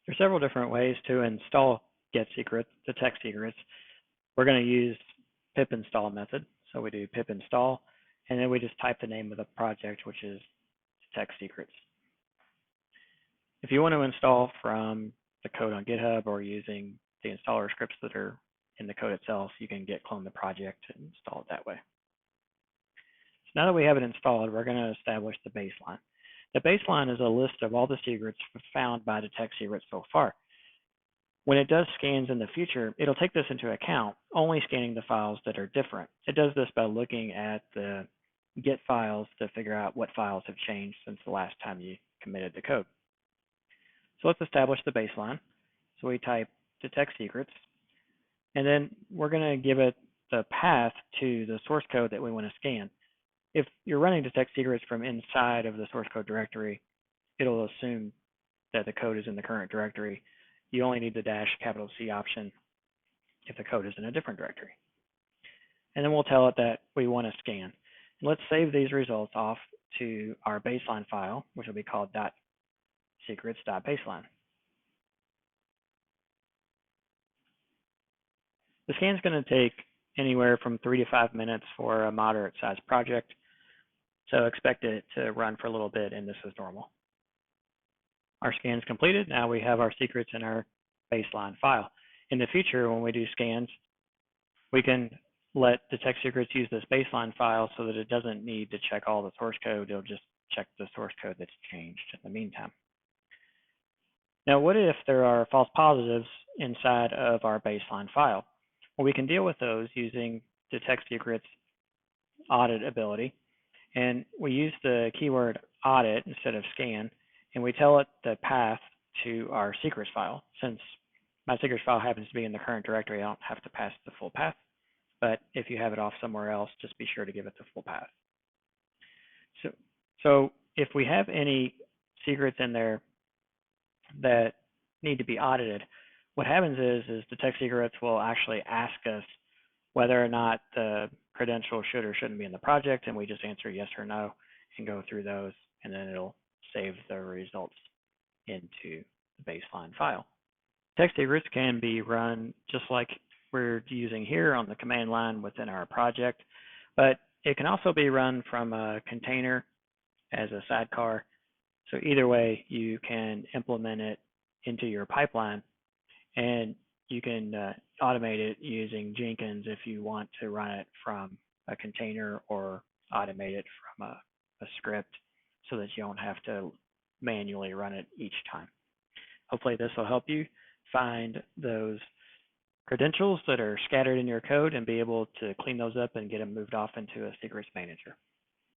There's several different ways to install get secrets, detect secrets. We're going to use pip install method. So we do pip install, and then we just type the name of the project, which is detect secrets. If you want to install from the code on GitHub or using the installer scripts that are in the code itself, you can git clone the project and install it that way. So now that we have it installed, we're going to establish the baseline. The baseline is a list of all the secrets found by detect secrets so far. When it does scans in the future, it'll take this into account, only scanning the files that are different. It does this by looking at the Git files to figure out what files have changed since the last time you committed the code. So let's establish the baseline. So we type detect secrets, and then we're going to give it the path to the source code that we want to scan. If you're running detect secrets from inside of the source code directory, it'll assume that the code is in the current directory. You only need the -C option if the code is in a different directory. And then we'll tell it that we want to scan. Let's save these results off to our baseline file, which will be called .secrets.baseline. The scan is going to take anywhere from 3 to 5 minutes for a moderate sized project. So expect it to run for a little bit, and this is normal. Our scan is completed. Now we have our secrets in our baseline file. In the future, when we do scans, we can let detect secrets use this baseline file so that it doesn't need to check all the source code. It'll just check the source code that's changed in the meantime. Now, what if there are false positives inside of our baseline file? Well, we can deal with those using detect secrets audit ability. And we use the keyword audit instead of scan, and we tell it the path to our secrets file. Since my secrets file happens to be in the current directory, I don't have to pass the full path. But if you have it off somewhere else, just be sure to give it the full path. So if we have any secrets in there that need to be audited, what happens is detect secrets will actually ask us whether or not the credential should or shouldn't be in the project, and we just answer yes or no and go through those, and then it'll save the results into the baseline file. Detect secrets can be run just like we're using here on the command line within our project, but it can also be run from a container as a sidecar. So either way, you can implement it into your pipeline, and you can automate it using Jenkins if you want to run it from a container, or automate it from a script so that you don't have to manually run it each time. Hopefully this will help you find those credentials that are scattered in your code and be able to clean those up and get them moved off into a secrets manager.